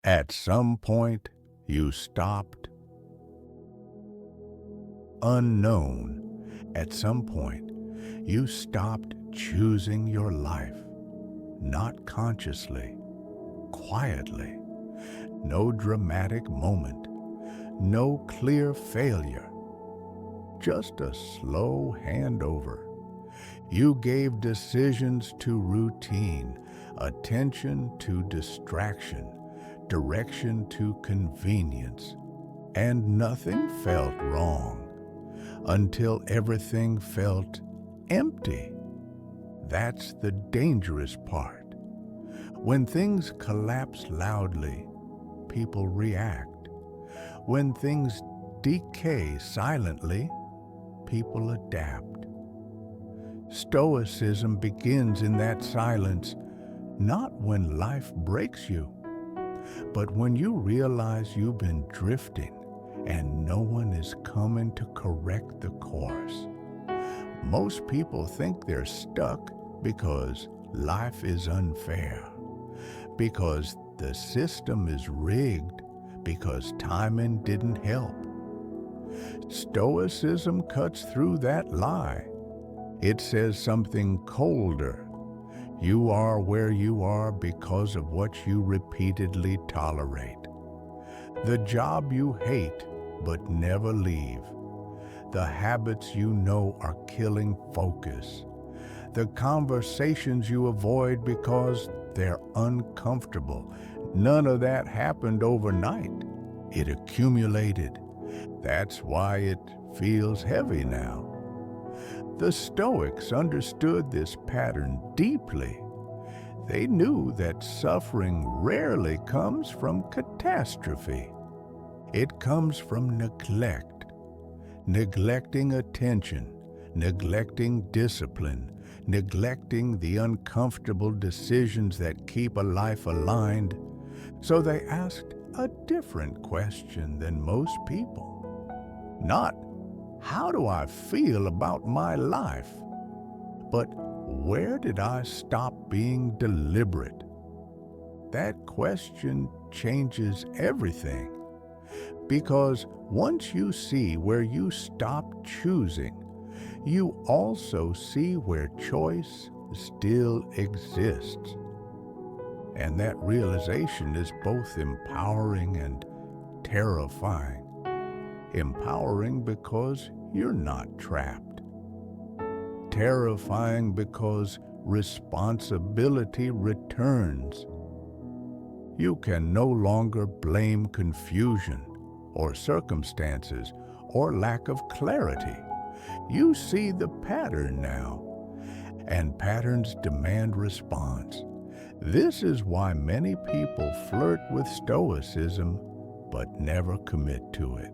At some point, you stopped. Unknown, at some point, you stopped choosing your life, not consciously, quietly. No dramatic moment, no clear failure, just a slow handover. You gave decisions to routine, attention to distraction, direction to convenience, and nothing felt wrong until everything felt empty. That's the dangerous part. When things collapse loudly, people react. When things decay silently, people adapt. Stoicism begins in that silence, not when life breaks you, but when you realize you've been drifting and no one is coming to correct the course. Most people think they're stuck because life is unfair, because the system is rigged, because timing didn't help. Stoicism cuts through that lie. It says something colder. You are where you are because of what you repeatedly tolerate. The job you hate but never leave. The habits you know are killing focus. The conversations you avoid because they're uncomfortable. None of that happened overnight. It accumulated. That's why it feels heavy now. The Stoics understood this pattern deeply. They knew that suffering rarely comes from catastrophe. It comes from neglect, neglecting attention, neglecting discipline, neglecting the uncomfortable decisions that keep a life aligned. So they asked a different question than most people. Not, how do I feel about my life? But where did I stop being deliberate? That question changes everything. Because once you see where you stop choosing, you also see where choice still exists. And that realization is both empowering and terrifying. Empowering because you're not trapped. Terrifying because responsibility returns. You can no longer blame confusion or circumstances or lack of clarity. You see the pattern now, and patterns demand response. This is why many people flirt with Stoicism but never commit to it.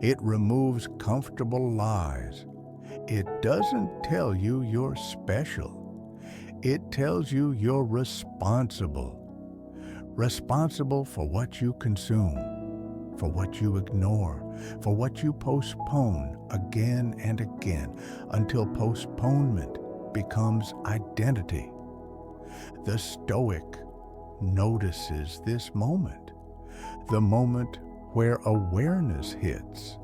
It removes comfortable lies. It doesn't tell you you're special. It tells you you're responsible. Responsible for what you consume, for what you ignore, for what you postpone again and again until postponement becomes identity. The Stoic notices this moment, the moment where awareness hits.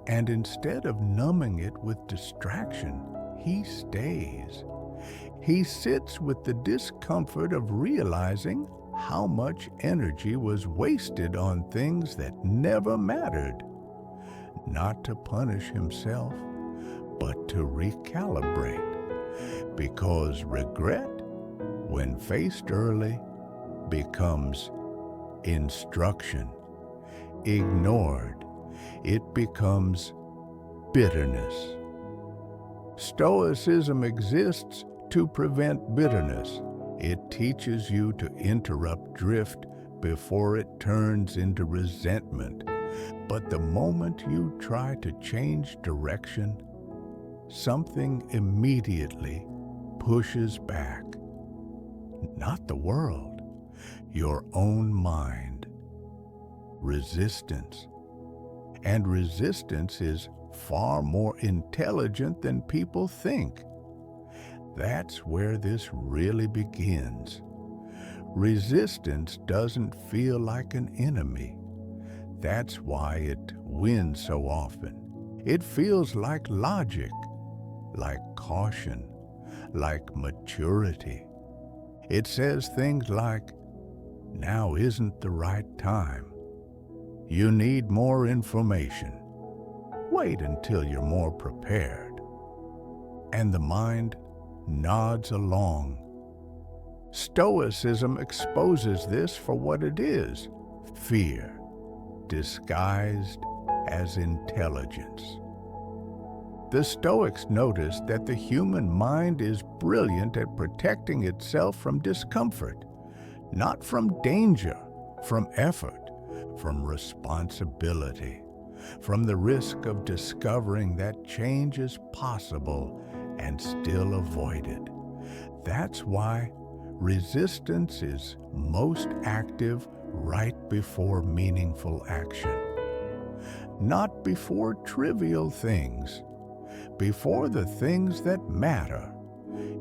And instead of numbing it with distraction, he stays. He sits with the discomfort of realizing how much energy was wasted on things that never mattered. Not to punish himself, but to recalibrate. Because regret, when faced early, becomes instruction. Ignored, it becomes bitterness. Stoicism exists to prevent bitterness. It teaches you to interrupt drift before it turns into resentment. But the moment you try to change direction, something immediately pushes back. Not the world, your own mind. Resistance. And resistance is far more intelligent than people think. That's where this really begins. Resistance doesn't feel like an enemy. That's why it wins so often. It feels like logic, like caution, like maturity. It says things like, now isn't the right time. You need more information. Wait until you're more prepared. And the mind nods along. Stoicism exposes this for what it is: fear, disguised as intelligence. The Stoics noticed that the human mind is brilliant at protecting itself from discomfort, not from danger, from effort, from responsibility, from the risk of discovering that change is possible and still avoided. That's why resistance is most active right before meaningful action. Not before trivial things, before the things that matter.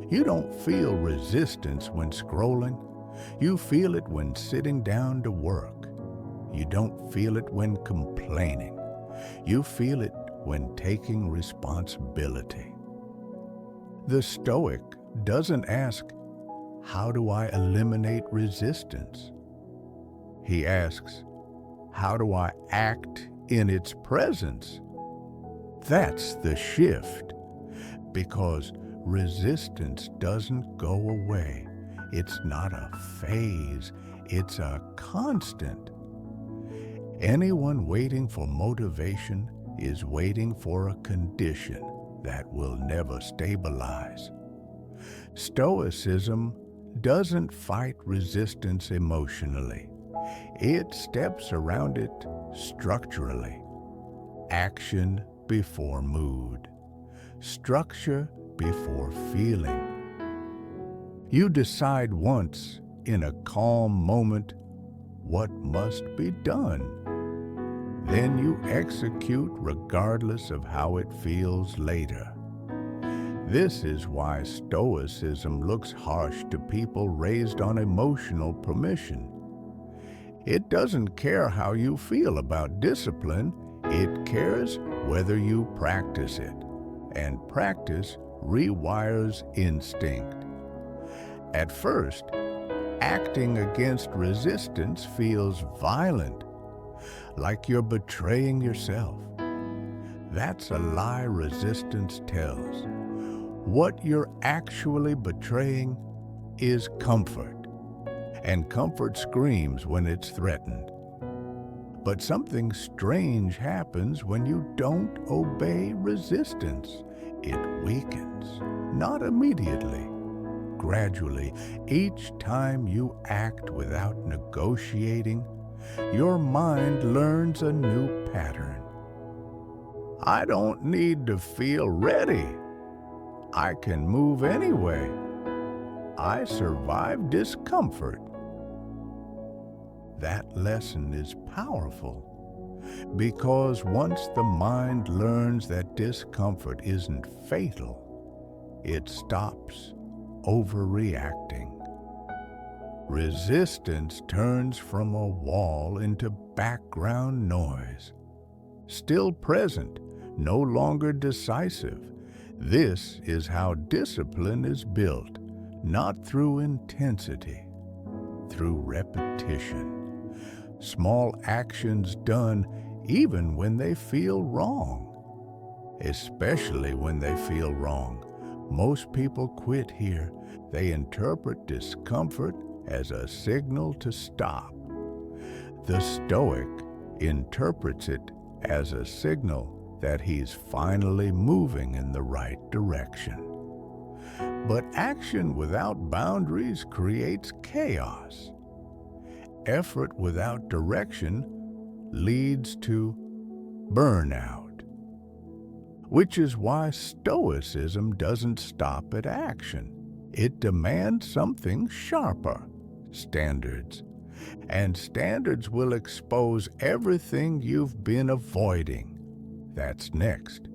You don't feel resistance when scrolling. You feel it when sitting down to work. You don't feel it when complaining. You feel it when taking responsibility. The Stoic doesn't ask, how do I eliminate resistance? He asks, how do I act in its presence? That's the shift, because resistance doesn't go away. It's not a phase, it's a constant. Anyone waiting for motivation is waiting for a condition that will never stabilize. Stoicism doesn't fight resistance emotionally. It steps around it structurally. Action before mood. Structure before feeling. You decide once, in a calm moment, what must be done. Then you execute regardless of how it feels later. This is why Stoicism looks harsh to people raised on emotional permission. It doesn't care how you feel about discipline, it cares whether you practice it. And practice rewires instinct. At first, acting against resistance feels violent, like you're betraying yourself. That's a lie resistance tells. What you're actually betraying is comfort, and comfort screams when it's threatened. But something strange happens when you don't obey resistance. It weakens, not immediately, gradually. Each time you act without negotiating, your mind learns a new pattern. I don't need to feel ready. I can move anyway. I survive discomfort. That lesson is powerful because once the mind learns that discomfort isn't fatal, it stops overreacting. Resistance turns from a wall into background noise. Still present, no longer decisive. This is how discipline is built, not through intensity, through repetition. Small actions done even when they feel wrong. Especially when they feel wrong. Most people quit here. They interpret discomfort as a signal to stop. The Stoic interprets it as a signal that he's finally moving in the right direction. But action without boundaries creates chaos. Effort without direction leads to burnout, which is why Stoicism doesn't stop at action. It demands something sharper, standards. And standards will expose everything you've been avoiding. That's next.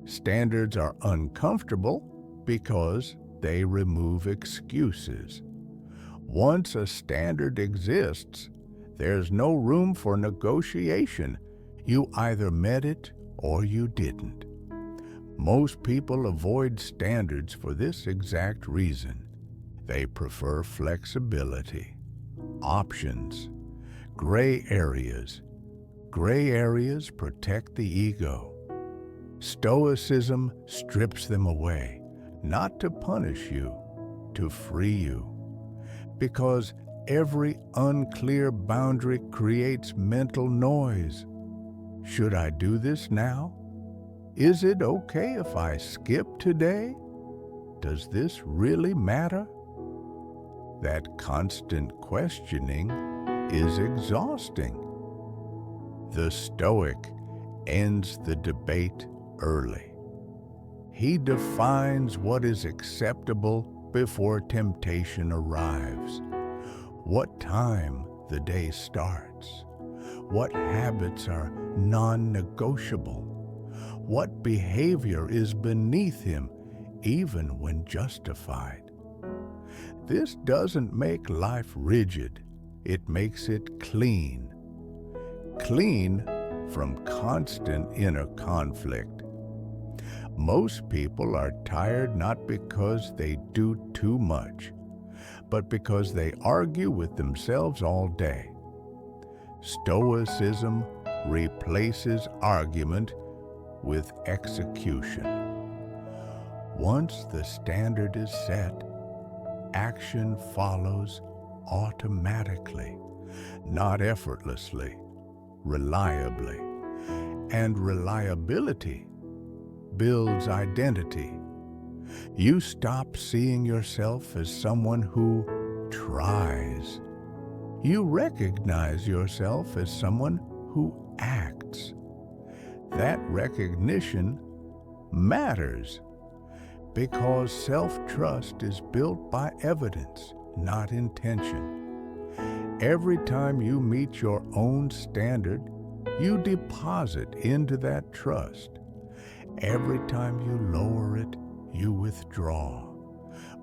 Standards are uncomfortable because they remove excuses. Once a standard exists, there's no room for negotiation. You either met it or you didn't. Most people avoid standards for this exact reason. They prefer flexibility, options, gray areas. Gray areas protect the ego. Stoicism strips them away, not to punish you, to free you. Because every unclear boundary creates mental noise. Should I do this now? Is it okay if I skip today? Does this really matter? That constant questioning is exhausting. The Stoic ends the debate early. He defines what is acceptable before temptation arrives. What time the day starts. What habits are non-negotiable. What behavior is beneath him, even when justified. This doesn't make life rigid. It makes it clean. Clean from constant inner conflict. Most people are tired not because they do too much, but because they argue with themselves all day. Stoicism replaces argument with execution. Once the standard is set, action follows automatically, not effortlessly, reliably. And reliability builds identity. You stop seeing yourself as someone who tries. You recognize yourself as someone who acts. That recognition matters because self-trust is built by evidence, not intention. Every time you meet your own standard, you deposit into that trust. Every time you lower it, you withdraw.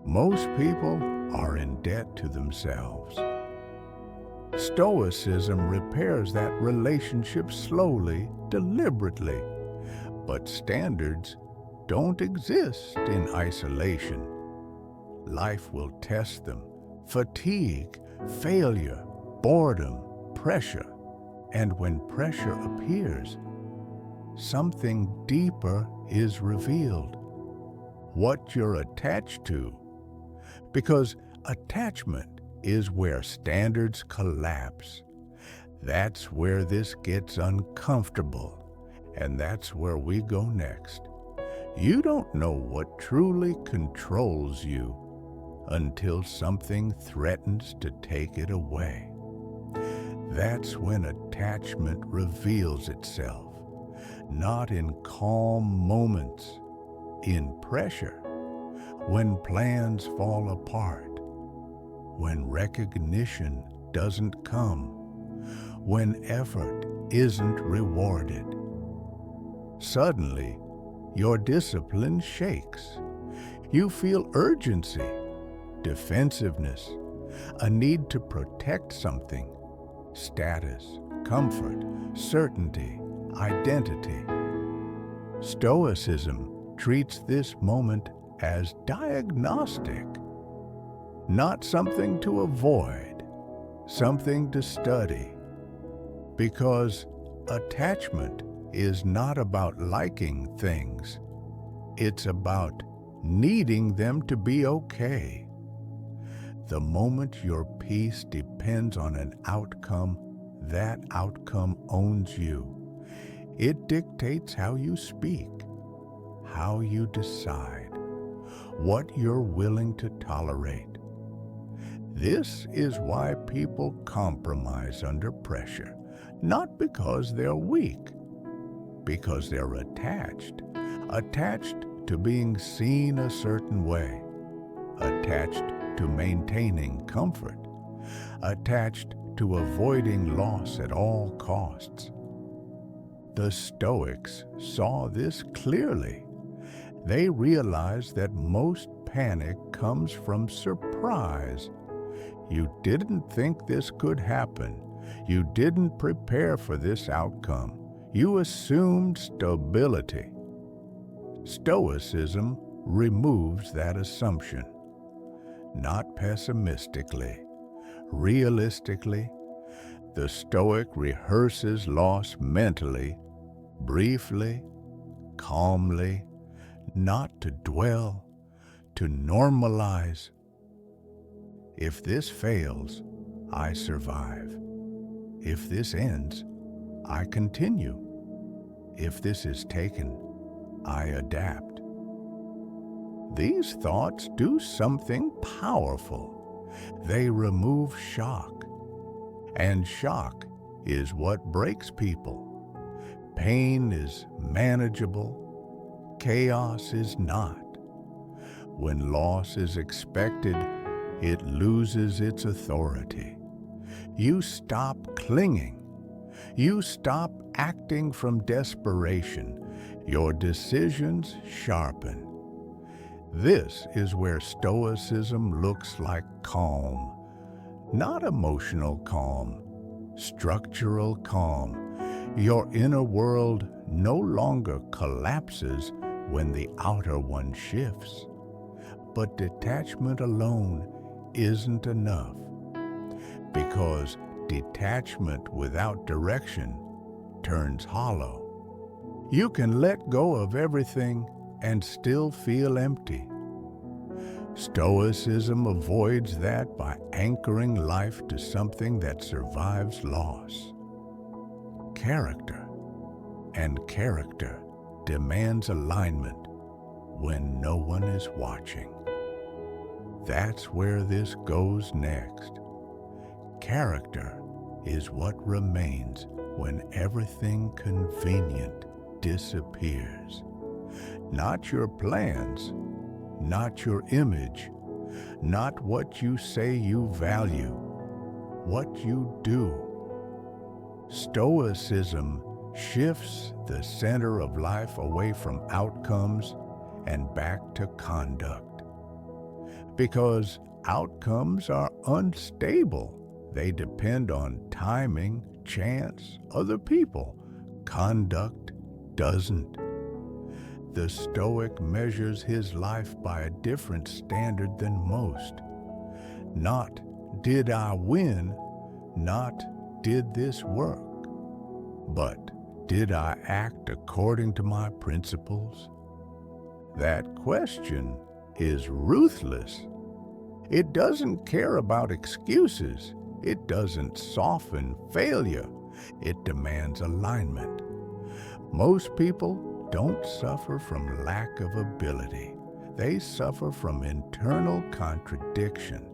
Most people are in debt to themselves. Stoicism repairs that relationship slowly, deliberately. But standards don't exist in isolation. Life will test them. Fatigue, failure, boredom, pressure. And when pressure appears, something deeper is revealed. What you're attached to. Because attachment is where standards collapse. That's where this gets uncomfortable, and that's where we go next. You don't know what truly controls you until something threatens to take it away. That's when attachment reveals itself, not in calm moments, in pressure, when plans fall apart, when recognition doesn't come, when effort isn't rewarded. Suddenly, your discipline shakes. You feel urgency, defensiveness, a need to protect something, status, comfort, certainty, identity. Stoicism treats this moment as diagnostic, not something to avoid, something to study. Because attachment is not about liking things. It's about needing them to be okay. The moment your peace depends on an outcome, that outcome owns you. It dictates how you speak, how you decide, what you're willing to tolerate. This is why people compromise under pressure, not because they're weak, because they're attached to being seen a certain way, attached to maintaining comfort, attached to avoiding loss at all costs. The Stoics saw this clearly. They realized that most panic comes from surprise. You didn't think this could happen. You didn't prepare for this outcome. You assumed stability. Stoicism removes that assumption. Not pessimistically, realistically, the Stoic rehearses loss mentally, briefly, calmly, not to dwell, to normalize. If this fails, I survive. If this ends, I continue. If this is taken, I adapt. These thoughts do something powerful. They remove shock. And shock is what breaks people. Pain is manageable. Chaos is not. When loss is expected, it loses its authority. You stop clinging. You stop acting from desperation. Your decisions sharpen. This is where Stoicism looks like calm. Not emotional calm, structural calm. Your inner world no longer collapses when the outer one shifts. But detachment alone isn't enough, because detachment without direction turns hollow. You can let go of everything and still feel empty. Stoicism avoids that by anchoring life to something that survives loss. Character. And character demands alignment when no one is watching. That's where this goes next. Character is what remains when everything convenient disappears. Not your plans, not your image, not what you say you value, what you do. Stoicism shifts the center of life away from outcomes and back to conduct. Because outcomes are unstable. They depend on timing, chance, other people. Conduct doesn't. The Stoic measures his life by a different standard than most. Not, did I win? Not, did this work? But, did I act according to my principles? That question is ruthless. It doesn't care about excuses. It doesn't soften failure. It demands alignment. Most people don't suffer from lack of ability. They suffer from internal contradiction.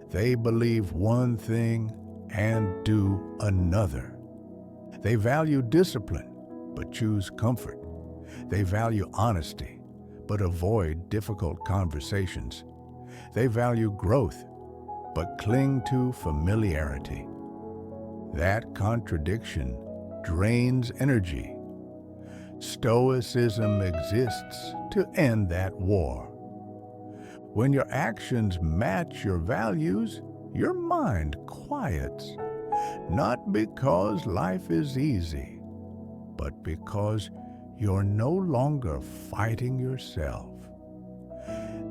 They believe one thing and do another. They value discipline, but choose comfort. They value honesty, but avoid difficult conversations. They value growth, but cling to familiarity. That contradiction drains energy. Stoicism exists to end that war. When your actions match your values, your mind quiets. Not because life is easy, but because you're no longer fighting yourself.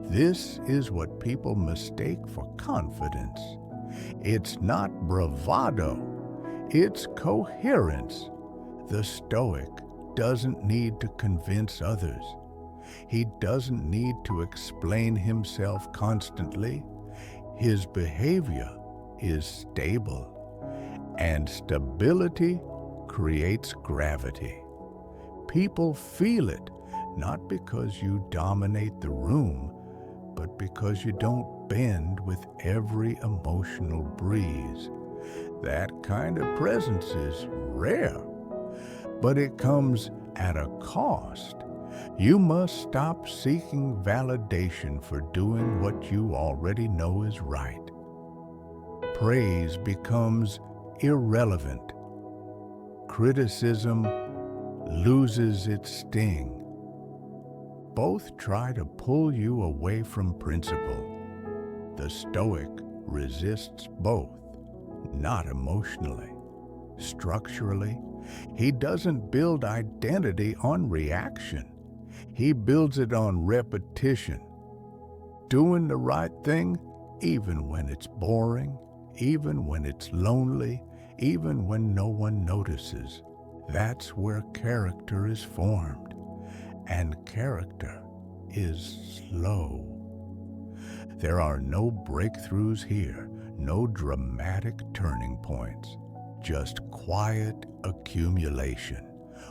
This is what people mistake for confidence. It's not bravado, it's coherence. The Stoic doesn't need to convince others. He doesn't need to explain himself constantly. His behavior is stable, and stability creates gravity. People feel it, not because you dominate the room, but because you don't bend with every emotional breeze. That kind of presence is rare, but it comes at a cost. You must stop seeking validation for doing what you already know is right. Praise becomes irrelevant. Criticism loses its sting. Both try to pull you away from principle. The Stoic resists both, not emotionally. Structurally, he doesn't build identity on reaction. He builds it on repetition. Doing the right thing even when it's boring, even when it's lonely, even when no one notices. That's where character is formed. And character is slow. There are no breakthroughs here, no dramatic turning points, just quiet accumulation,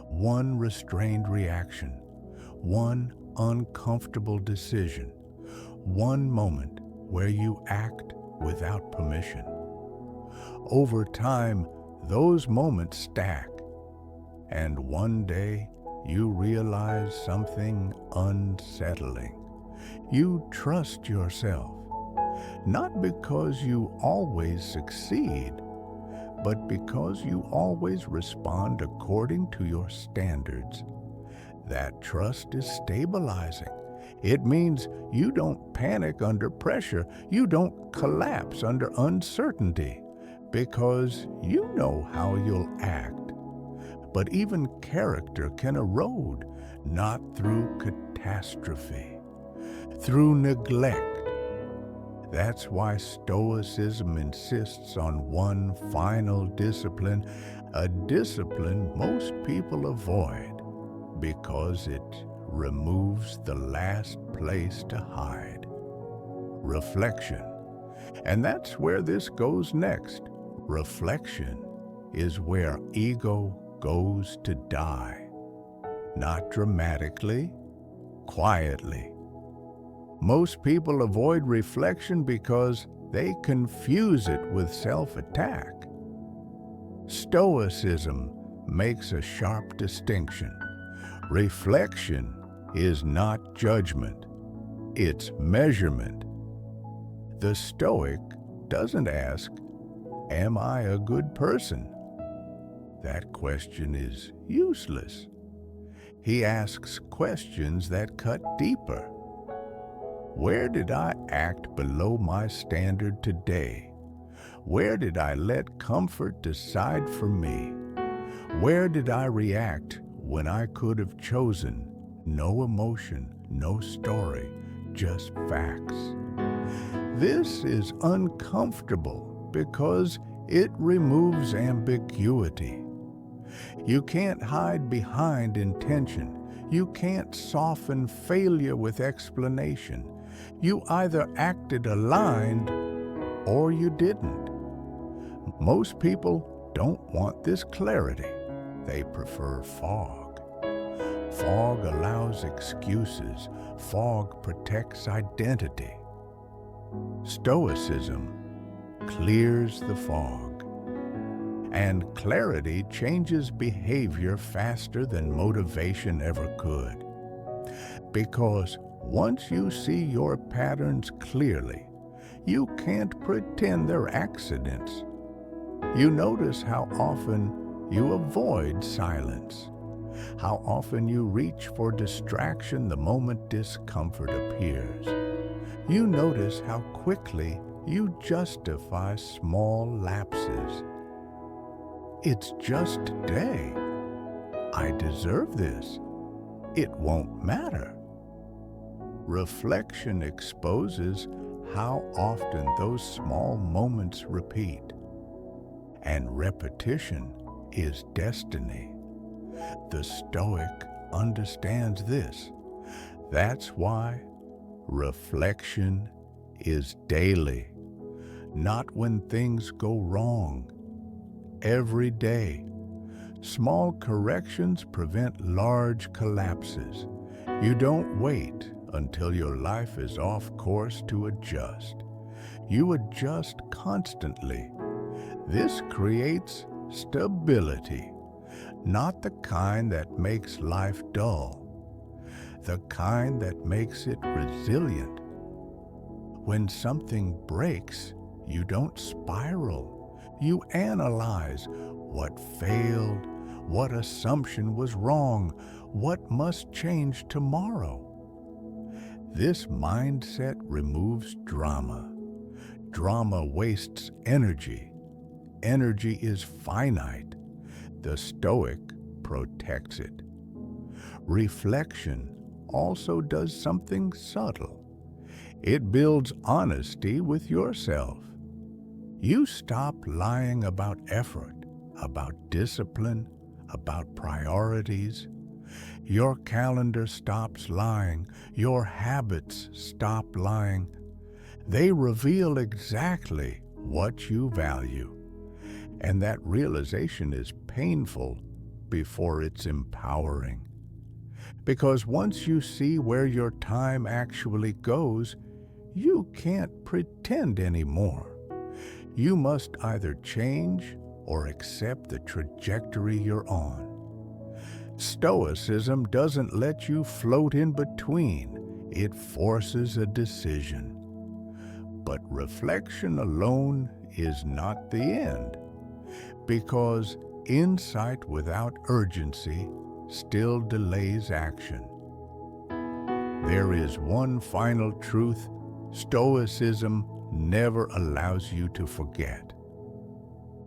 one restrained reaction, one uncomfortable decision, one moment where you act without permission. Over time, those moments stack, and one day you realize something unsettling. You trust yourself, not because you always succeed, but because you always respond according to your standards. That trust is stabilizing. It means you don't panic under pressure. You don't collapse under uncertainty, because you know how you'll act. But even character can erode, not through catastrophe, through neglect. That's why Stoicism insists on one final discipline, a discipline most people avoid because it removes the last place to hide: reflection. And that's where this goes next. Reflection is where ego goes to die. Not dramatically, quietly. Most people avoid reflection because they confuse it with self-attack. Stoicism makes a sharp distinction. Reflection is not judgment, it's measurement. The Stoic doesn't ask, "Am I a good person?" That question is useless. He asks questions that cut deeper. Where did I act below my standard today? Where did I let comfort decide for me? Where did I react when I could have chosen no emotion, no story, just facts? This is uncomfortable because it removes ambiguity. You can't hide behind intention. You can't soften failure with explanation. You either acted aligned or you didn't. Most people don't want this clarity. They prefer fog. Fog allows excuses. Fog protects identity. Stoicism clears the fog. And clarity changes behavior faster than motivation ever could. Because once you see your patterns clearly, you can't pretend they're accidents. You notice how often you avoid silence, how often you reach for distraction the moment discomfort appears. You notice how quickly you justify small lapses. It's just today. I deserve this. It won't matter. Reflection exposes how often those small moments repeat. And repetition is destiny. The Stoic understands this. That's why reflection is daily, not when things go wrong. Every day. Small corrections prevent large collapses. You don't wait until your life is off course to adjust. You adjust constantly. This creates stability, not the kind that makes life dull, the kind that makes it resilient. When something breaks, you don't spiral. You analyze what failed, what assumption was wrong, what must change tomorrow. This mindset removes drama. drama wastes energy. Energy is finite. The Stoic protects it. Reflection also does something subtle. It builds honesty with yourself. You stop lying about effort, about discipline, about priorities. Your calendar stops lying. Your habits stop lying. They reveal exactly what you value. And that realization is painful before it's empowering. Because once you see where your time actually goes, you can't pretend anymore. You must either change or accept the trajectory you're on. Stoicism doesn't let you float in between. It forces a decision. But reflection alone is not the end, because insight without urgency still delays action. There is one final truth Stoicism never allows you to forget.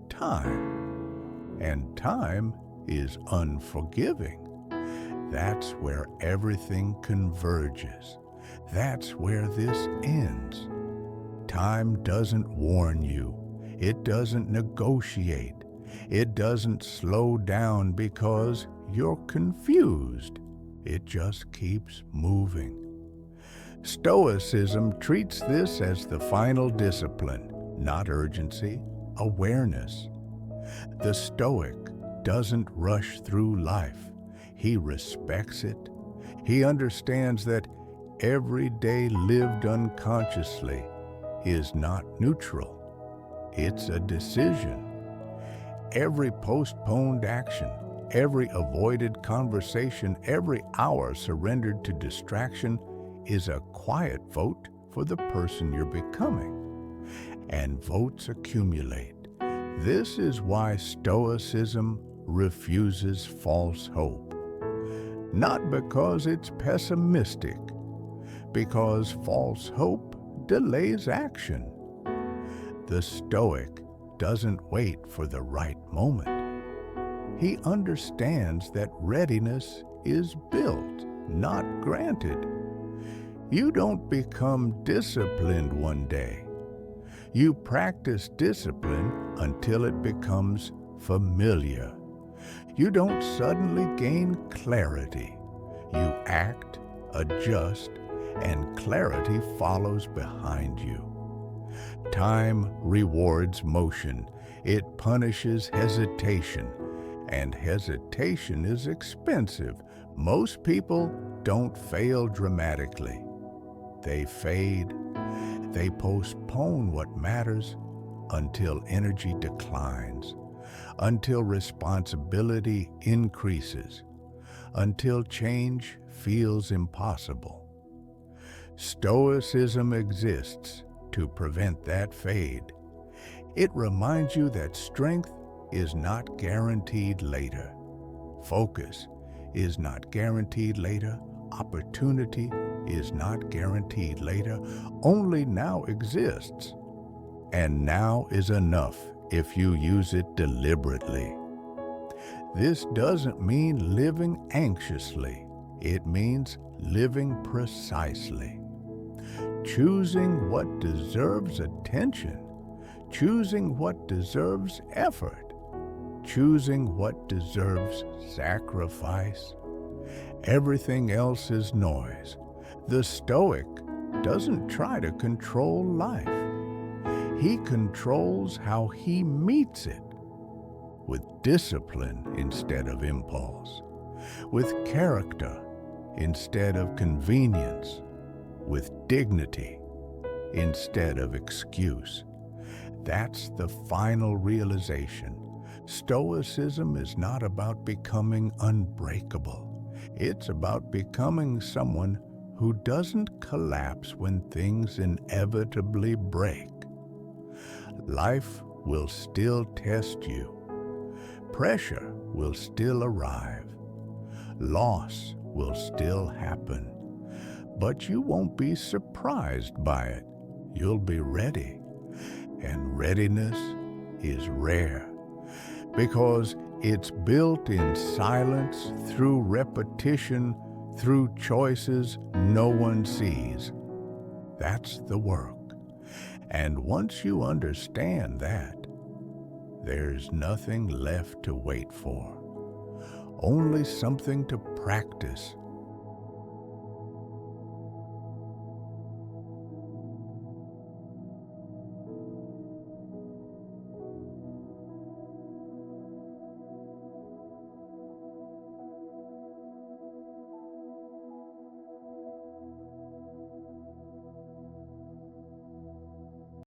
Time. And time is unforgiving. That's where everything converges. That's where this ends. Time doesn't warn you. It doesn't negotiate. It doesn't slow down because you're confused. It just keeps moving. Stoicism treats this as the final discipline, not urgency, awareness. The Stoic doesn't rush through life. He respects it. He understands that every day lived unconsciously is not neutral. It's a decision. Every postponed action, every avoided conversation, every hour surrendered to distraction is a quiet vote for the person you're becoming. And votes accumulate. This is why Stoicism refuses false hope. Not because it's pessimistic, because false hope delays action. The Stoic doesn't wait for the right moment. He understands that readiness is built, not granted. You don't become disciplined one day. You practice discipline until it becomes familiar. You don't suddenly gain clarity. You act, adjust, and clarity follows behind you. Time rewards motion. It punishes hesitation, and hesitation is expensive. Most people don't fail dramatically. They fade. They postpone what matters until energy declines, until responsibility increases, until change feels impossible. Stoicism exists to prevent that fade. It reminds you that strength is not guaranteed later. Focus is not guaranteed later. Opportunity is not guaranteed later. Only now exists. And now is enough if you use it deliberately. This doesn't mean living anxiously. It means living precisely. Choosing what deserves attention. Choosing what deserves effort. Choosing what deserves sacrifice. Everything else is noise. The Stoic doesn't try to control life. He controls how he meets it, with discipline instead of impulse, with character instead of convenience, with dignity instead of excuse. That's the final realization. Stoicism is not about becoming unbreakable. It's about becoming someone who doesn't collapse when things inevitably break. Life will still test you. Pressure will still arrive. Loss will still happen. But you won't be surprised by it. You'll be ready. And readiness is rare because it's built in silence, through repetition, through choices no one sees. That's the work. And once you understand that, there's nothing left to wait for. Only something to practice